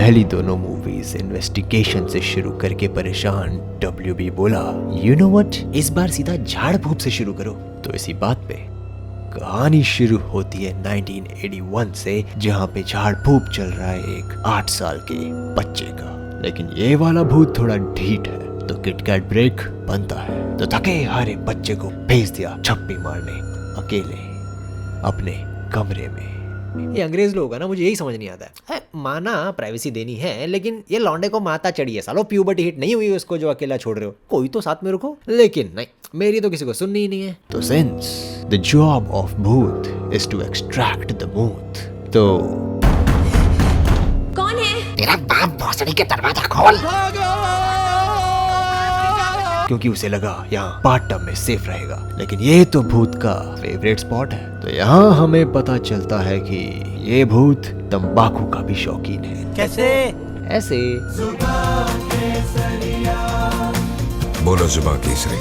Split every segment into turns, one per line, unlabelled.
पहली दोनों movies investigation से शुरू करके परेशान WB बोला, यू नो व्हाट, इस बार सीधा झाड़ फूक से शुरू करो। तो इसी बात पे कहानी शुरू होती है 1981 से, जहाँ पे झाड़ फूक चल रहा है एक 8 साल के बच्चे का। लेकिन ये वाला भूत थोड़ा ढीठ है, तो किटकैट ब्रेक बनता है। तो थके हारे बच्चे को भेज दिया छप्पी मारने अकेले अपने कमरे में।
ये अंग्रेज लोग है ना, मुझे यही समझ नहीं आता है। माना प्राइवेसी देनी है, लेकिन ये लौंडे को माता चढ़ी है सालो, प्यूबर्टी हिट नहीं हुई उसको जो अकेला छोड़ रहे हो, कोई तो साथ में रुको। लेकिन नहीं, मेरी तो किसी को सुननी ही नहीं है।
तो सिंस द जॉब ऑफ भूत इज टू एक्सट्रैक्ट द मूथ, तो
कौन है?
तेरा बाप भोसड़ी के दरवाजा खोल।
क्योंकि उसे लगा यहाँ बाथटब में सेफ रहेगा। लेकिन ये तो भूत का फेवरेट स्पॉट है। तो यहाँ हमें पता चलता है कि ये भूत तंबाकू का भी शौकीन है।
कैसे?
ऐसे
बोलो जुबान केसरी।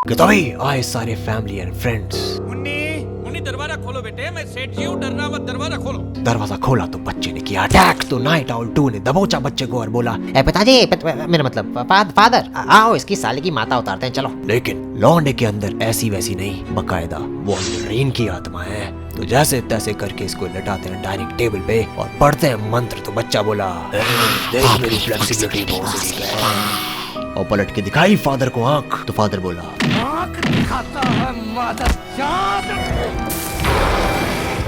कि तभी आए सारे फैमिली एंड फ्रेंड्स।
मुन्नी दरवाजा खोलो बेटे, मैं सेठ जी हूँ, डरना मत, दरवाजा खोलो।
दरवाजा खोला तो बच्चे ने किया अटैक। तो नाइट आउल 2 ने दबोचा बच्चे को और बोला,
पिताजी, मेरा मतलब फादर, आओ इसकी साले की माता उतारते हैं, चलो।
लेकिन लौंडे के अंदर ऐसी वैसी नहीं, बकायदा वॉल्वरीन की आत्मा है। तो जैसे तैसे करके इसको लटाते हैं डाइनिंग टेबल पे और पढ़ते हैं मंत्र। तो बच्चा बोला, देख मेरी फ्लेक्सिबिलिटी बहुत है, और पलट के दिखाई फादर को आंख। तो फादर बोला, आंख दिखाता है मादरचोद।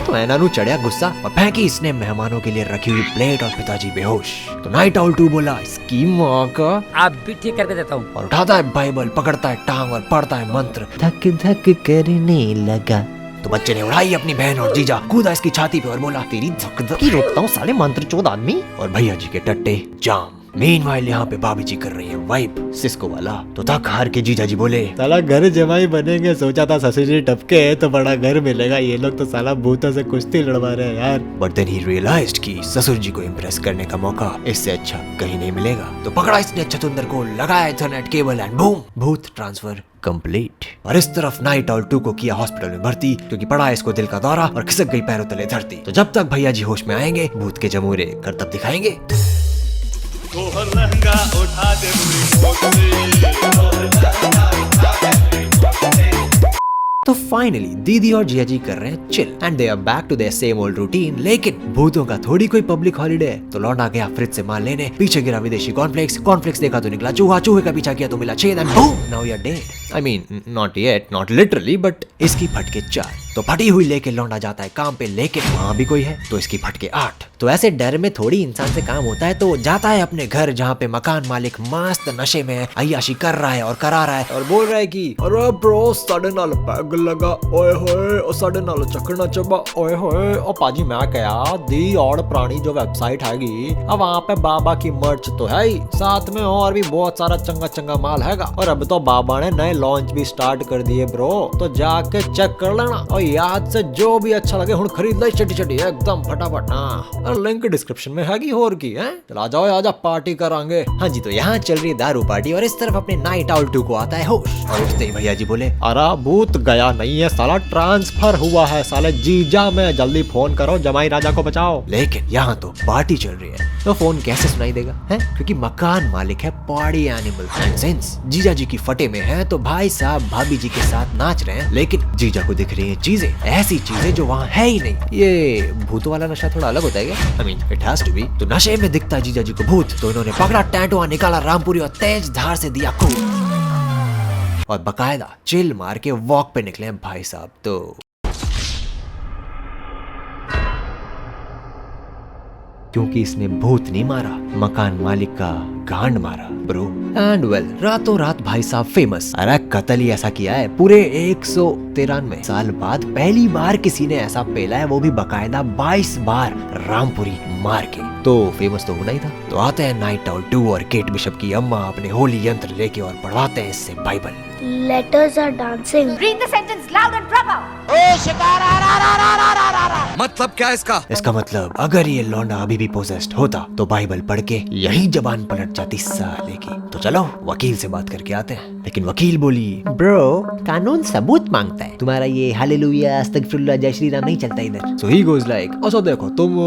तो ऐनानू चढ़िया गुस्सा और फेंकी इसने मेहमानों के लिए रखी हुई प्लेट और पिताजी बेहोश। तो नाइट आउल 2 बोला, इसकी माँ का,
आप भी ठीक करके देता हूँ।
और उठाता है बाइबल, पकड़ता है टांग और पढ़ता है मंत्र।
धक धक करने लगा।
तो बच्चे ने उड़ाई अपनी बहन और जीजा, कूदा इसकी छाती पे और बोला, तेरी धक धक
की रोकता हूँ साले मंत्रचोद आदमी।
और भैया जी के टट्टे जाम। मीनवाइल यहाँ पे भाभी जी कर रही है वाइब सिस्को वाला। तो थक हार के जीजा जी बोले,
साला घर जमाई बनेंगे, सोचा था ससुर जी टपके है तो बड़ा घर मिलेगा, ये लोग तो साला भूतों से कुश्ती लड़वा रहे हैं यार।
बट देन ही रियलाइज्ड कि ससुर जी को इम्प्रेस करने का मौका इससे अच्छा कहीं नहीं मिलेगा। तो पकड़ा इसने चतुंदर को, लगाया इथरनेट केबल एंड बूम, भूत ट्रांसफर कंप्लीट। और इस तरफ नाइट आउल 2 को किया हॉस्पिटल में भर्ती, क्योंकि पड़ा इसको दिल का दौरा और खिसक गई पैरों तले धरती। तो जब तक भैया जी होश में आएंगे, भूत के जमूरे करतब दिखाएंगे।
उठा दे
तो फाइनली दीदी और जिया जी कर रहे हैं chill and they are back to their same old routine. लेकिन भूतों का थोड़ी कोई पब्लिक हॉलिडे है। तो लौंडा गया फ्रिज से माल लेने, पीछे गिरा विदेशी कॉर्नफ्लेक्स देखा तो निकला चूहा, चूहे का पीछा किया तो मिला छेद and boom, now you are dead. I mean not yet, not literally, but इसकी फटके 4। तो फटी हुई लेके लौंडा जाता है काम पे, लेकिन वहाँ भी कोई है तो इसकी फटके 8। तो ऐसे डर में थोड़ी इंसान से काम होता है। तो जाता है अपने घर, जहाँ पे मकान मालिक मस्त नशे में अय्याशी कर रहा है और करा रहा है और बोल रहा है कि अरे ब्रो साढ़े नाल पैग लगा, ओए होए, और साढ़े नाल चकना चबा, ओए होए। और पाजी मैं क्या दी और पुरानी जो वेबसाइट हैगी, अब वहाँ पे बाबा की मर्च तो है ही, साथ में और भी बहुत सारा चंगा चंगा माल हैगा। और अब तो बाबा ने नए लॉन्च भी स्टार्ट कर दिए ब्रो, तो जाके चेक कर लेना और याद से जो भी अच्छा लगे हुन खरीद ले, चटी चटी एकदम फटाफट। हाँ, और लिंक डिस्क्रिप्शन में हैगी और की है। चला जाओ, आजा पार्टी करांगे। हाँ जी, तो यहाँ चल रही है दारू पार्टी और इस तरफ अपने नाइट आउल 2 को आता है होश। और उठते ही भैया जी बोले, अरे भूत गया नहीं है साला, ट्रांसफर हुआ है साले जीजा में, जल्दी फोन करो, जमाई राजा को बचाओ। लेकिन यहाँ तो पार्टी चल रही है, तो फोन कैसे सुनाई देगा है, क्योंकि मकान मालिक है पार्टी एनिमल। एंड सिंस जीजा जी की फटे में है, तो भाई साहब भाभी जी के साथ नाच रहे हैं। लेकिन जीजा को दिख रही है चीजें, ऐसी चीजें जो वहाँ है ही नहीं। ये भूत वाला नशा थोड़ा अलग होता है क्या? I mean, it has to be। तो नशे में दिखता है जीजा जी को भूत, तो इन्होंने पकड़ा टैटुआ, निकाला रामपुरी और तेज धार से दिया कूद और बकायदा चिल मार के वॉक पे निकले भाई साहब। तो क्योंकि इसने भूत नहीं मारा, मकान मालिक का गांड मारा ब्रो। एंड वेल, रातों रात भाई साहब फेमस। अरे कत्ल ही ऐसा किया है, पूरे 193 साल बाद पहली बार किसी ने ऐसा पेला है, वो भी बकायदा 22 बार रामपुरी मार के। तो फेमस तो होना ही था। तो आते हैं नाइट आउल 2 और केट बिशप की अम्मा अपने होली यंत्र लेके और पढ़वाते हैं इससे Bible.
Letters are dancing.
Read the sentence loud and proper.
मतलब क्या इसका?
इसका मतलब अगर ये लौंडा अभी भी पोजेस्ड होता तो बाइबल पढ़ के यही जबान पलट जाती साले की। तो चलो वकील से बात करके आते हैं। लेकिन वकील बोली,
ब्रो कानून सबूत मांगता है। है, तुम्हारा ये हालेलुया अस्तगफिरुल्लाह जय श्री राम नहीं चलता इधर।
So he goes like, अच्छा देखो तुम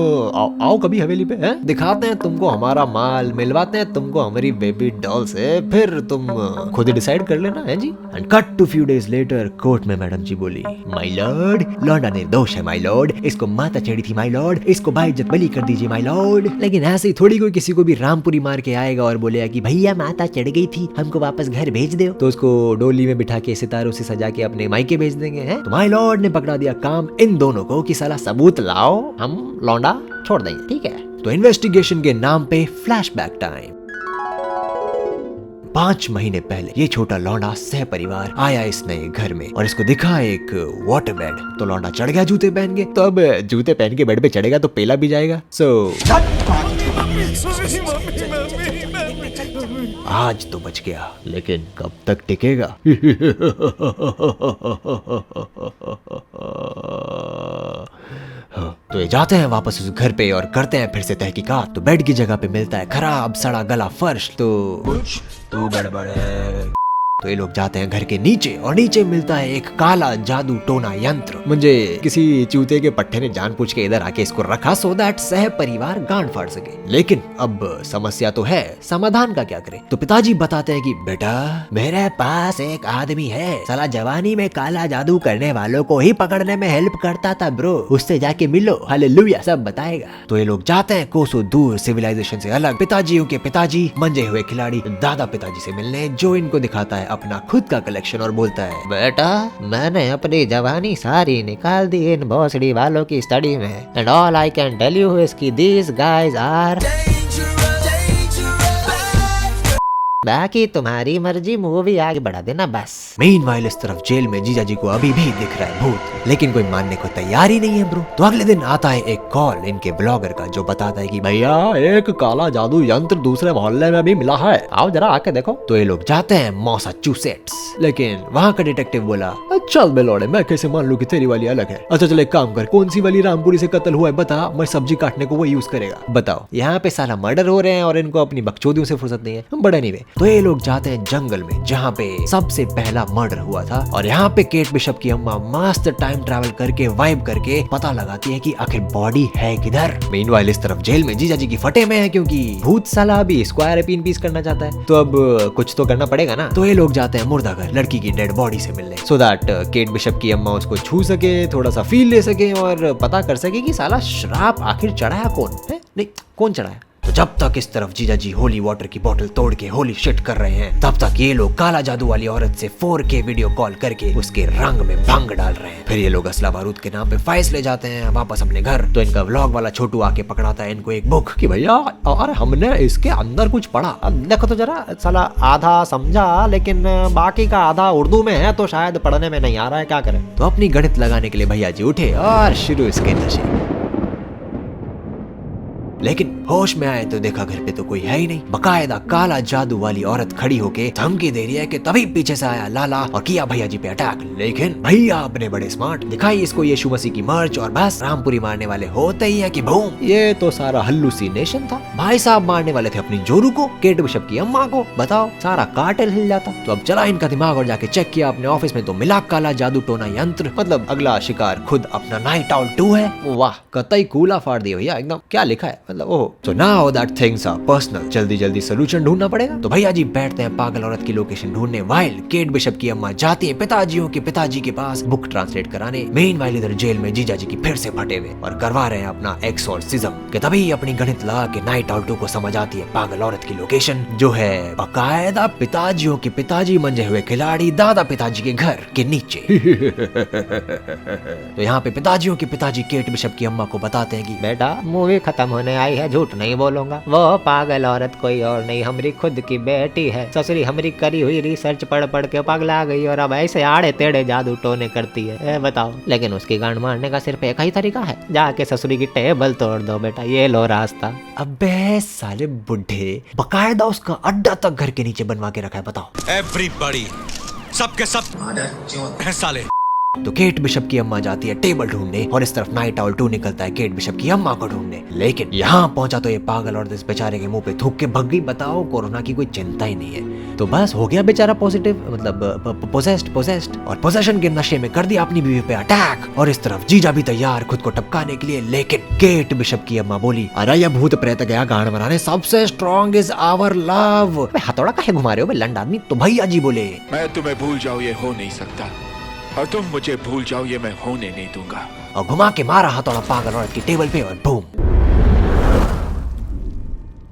आओ कभी हवेली पे हैं, दिखाते हैं तुमको हमारा माल, मिलवाते हैं तुमको हमारी बेबी डॉल से, फिर तुम खुद ही डिसाइड कर लेना है जी। And cut to few days later, court में मैडम जी बोली, माय लॉर्ड, लौंडा निर्दोष है माय लॉर्ड, इसको माता चढ़ी थी माय लॉर्ड, इसको बाइज्जत बली कर दीजिए माय लॉर्ड। लेकिन ऐसे ही थोड़ी कोई किसी को भी रामपुरी मार के आएगा और बोलेगा कि भैया माता चढ़ गई थी, हमको वापस घर भेज दो, तो उसको डोली में बिठा के सितारों से सजा के अपने मायके भेज देंगे हैं। तो माय लॉर्ड ने पकड़ा दिया काम इन दोनों को कि साला सबूत लाओ, हम लौंडा छोड़ देंगे, ठीक है। तो इन्वेस्टिगेशन के नाम पे फ्लैशबैक टाइम। 5 महीने पहले ये छोटा लौंडा सह परिवार आया इस नए घर में और इसको दिखा एक वाटर बेड। तो लौंडा चढ़ गया जूते पहन के, तो अब जूते पहन के बेड पे चढ़ेगा तो पेला भी जाएगा। आज तो बच गया, लेकिन कब तक टिकेगा? तो ये जाते हैं वापस उस घर पे और करते हैं फिर से तहकीकात। तो बेड की जगह पे मिलता है खराब सड़ा गला फर्श। तो गड़बड़ है। तो ये लोग जाते हैं घर के नीचे और नीचे मिलता है एक काला जादू टोना यंत्र। मुझे किसी चूते के पट्टे ने जानबूझ के इधर आके इसको रखा सो दैट सह परिवार गांड फाड़ सके। लेकिन अब समस्या तो है, समाधान का क्या करें? तो पिताजी बताते हैं कि बेटा मेरे पास एक आदमी है, साला जवानी में काला जादू करने वालों को ही पकड़ने में हेल्प करता था ब्रो, उससे जाके मिलो, हालेलुया, सब बताएगा। तो ये लोग जाते हैं कोसों दूर सिविलाइजेशन से अलग पिताजियों के पिताजी मंजे हुए खिलाड़ी दादा पिताजी से मिलने, जो इनको दिखाता है अपना खुद का कलेक्शन और बोलता है,
बेटा मैंने अपनी जवानी सारी निकाल दी इन भोसड़ी वालों की स्टडी में, and all I can tell you is कि दीज गाइज आर, बाकी तुम्हारी मर्जी, मूवी आगे बढ़ा देना बस।
मीनवाइल इस तरफ जेल में जीजा जी को अभी भी दिख रहा है भूत, लेकिन कोई मानने को तैयार ही नहीं है ब्रो। तो अगले दिन आता है एक कॉल इनके ब्लॉगर का, जो बताता है कि भैया एक काला जादू यंत्र दूसरे मोहल्ले में भी मिला है, आओ जरा आके देखो। तो ये लोग जाते हैं मैसाचुसेट्स, लेकिन वहाँ का डिटेक्टिव बोला, चल बेलौड़े मैं कैसे मान लूं कि तेरी वाली अलग है। अच्छा चल एक काम कर, कौन सी वाली रामपुरी से कत्ल हुआ है बता, मैं सब्जी काटने को वो यूज करेगा। बताओ यहाँ पे साला मर्डर हो रहे हैं और इनको अपनी बकचोदियों से फुर्सत नहीं है, हम बड़े नहीं वे। तो ये लोग जाते हैं जंगल में जहाँ पे सबसे पहला मर्डर हुआ था, और यहाँ पे केट बिशप की अम्मा मस्त टाइम ट्रैवल करके वाइब करके पता लगाती है कि आखिर बॉडी है किधर। मीनवाइल इस तरफ जेल में जीजा जी की फटे में है, क्योंकि भूत साला अभी स्क्वायर अपीन पीस करना चाहता है, तो अब कुछ तो करना पड़ेगा ना। तो ये लोग जाते हैं मुर्दा घर लड़की की डेड बॉडी से मिलने, सो दैट केट बिशप की अम्मा उसको छू सके, थोड़ा सा फील ले सके और पता कर सके कि साला श्राप आखिर चढ़ाया कौन है, नहीं कौन चढ़ाया। तो जब तक इस तरफ जीजा जी होली वाटर की बोतल तोड़ के होली शिट कर रहे हैं, तब तक ये लोग काला जादू वाली औरत से 4K वीडियो कॉल करके उसके रंग में भंग डाल रहे हैं। फिर ये लोग असला बारूद के नाम पे फाइल्स ले जाते हैं वापस अपने घर। तो इनका व्लॉग वाला छोटू आके पकड़ाता है इनको एक बुक कि भैया और हमने इसके अंदर कुछ पढ़ा, अब देखो तो जरा। साला आधा समझा लेकिन बाकी का आधा उर्दू में है, तो शायद पढ़ने में नहीं आ रहा है, क्या करें। तो अपनी गणित लगाने के लिए भैया जी उठे और शुरू इसके नशे। लेकिन होश में आए तो देखा घर पे तो कोई है ही नहीं। बकायदा काला जादू वाली औरत खड़ी होके धमकी दे रही है कि तभी पीछे से आया लाला और किया भैया जी पे अटैक। लेकिन भैया अपने बड़े स्मार्ट, दिखाई इसको यीशु मसीह की मर्च और बस रामपुरी मारने वाले होते ही है कि बूम, ये तो सारा हल्लुसिनेशन था। भाई साहब मारने वाले थे अपनी जोरू को, केट बिशप की अम्मा को, बताओ सारा कार्टेल हिल जाता। तो अब चला इनका दिमाग और जाके चेक किया अपने ऑफिस में, तो मिला काला जादू टोना यंत्र, मतलब अगला शिकार खुद अपना नाइट आउल 2 है। वाह कतई कूला फाड़ दिया भैया एकदम, क्या लिखा है मतलब। ओह So now that things are personal, जल्दी जल्दी सोल्यूशन ढूंढना पड़ेगा। तो भैया जी बैठते हैं पागल औरत की लोकेशन ढूंढने, वाइल केट बिशप की अम्मा जाती है पिताजियों के पिताजी के पास बुक ट्रांसलेट कराने। मेनवाइल इधर जेल में जीजा जी की फिर से फटे हुए और करवा रहे हैं अपना एक्सोर्सिज्म के, तभी अपनी गणित लगा के नाइट आउल 2 को समझ आती है पागल औरत की लोकेशन, जो है बकायदा पिताजियों के पिताजी मंजे हुए खिलाड़ी दादा पिताजी के घर के नीचे। तो यहाँ पे पिताजियों के पिताजी केट बिशप की अम्मा को बताते हैं कि
बेटा मूवी खत्म होने आई है, झूठ नहीं बोलूंगा, वो पागल औरत कोई और नहीं, हमारी खुद की बेटी है। ससुरी हमारी करी हुई रिसर्च पढ़ पढ़ के पगला गई और अब ऐसे आड़े टेढ़े जादू टोने करती है, बताओ। लेकिन उसकी गांड मारने का सिर्फ एक ही तरीका है, जाके ससुरी की टेबल तोड़ दो बेटा, ये लो रास्ता।
अबे साले बुढ़े, बकायदा उसका अड्डा तक घर के नीचे बनवा के रखा है, बताओ।
एवरीबॉडी सबके सब हैं साले।
तो केट बिशप की अम्मा जाती है टेबल ढूंढने और इस तरफ नाइट आउल 2 निकलता है केट बिशप की अम्मा को ढूंढने। लेकिन यहाँ पहुंचा तो ये पागल और इस बेचारे के मुंह पे थूक के भग गई। बताओ, कोरोना की कोई चिंता ही नहीं है। तो बस हो गया बेचारा पॉजिटिव, मतलब पोजेस्ड और पोजेशन के नशे में कर दिया अपनी बीवी पे अटैक। और इस तरफ जीजा भी तैयार खुद को टपकाने के लिए। लेकिन केट बिशप की अम्मा बोली, अरे ये भूत प्रेत गया गांड बनाने, सबसे स्ट्रॉन्ग इज आवर लव। हथौड़ा काहे घुमा रहे हो लंड आदमी? तो भैया जी बोले,
मैं तुम्हें भूल जाऊं ये हो नहीं सकता, और तुम मुझे भूल जाओ ये मैं होने नहीं दूंगा।
और घुमा के मारा हथौड़ा पागल औरत की टेबल पे और बूम,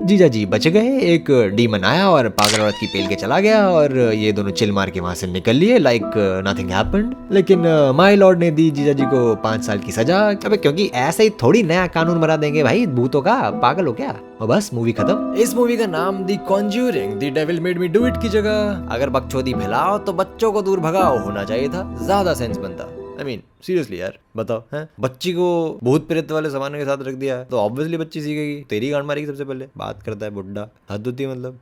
जीजा जी बच गए। एक डीमन आया और पागल औरत की पेल के चला गया और ये दोनों चिल मार के वहां से निकल लिए लाइक नथिंग हैपेंड। लेकिन माय लॉर्ड ने दी जीजा जी को 5 साल की सजा। अबे क्योंकि ऐसे ही थोड़ी नया कानून बना देंगे भाई भूतों का, पागल हो क्या? और बस मूवी खत्म। इस मूवी का नाम the Conjuring the devil made me do it की जगह अगर बकचोदी फैलाओ तो बच्चों को दूर भगाओ होना चाहिए था, ज्यादा सेंस बनता। I mean, सीरियसली यार बताओ, हैं बच्ची को भूत प्रेत वाले सामान के साथ रख दिया तो ऑब्वियसली बच्ची सीखेगी, तेरी गांड मारेगी सबसे पहले। बात करता है बुड्ढा, हद होती है मतलब।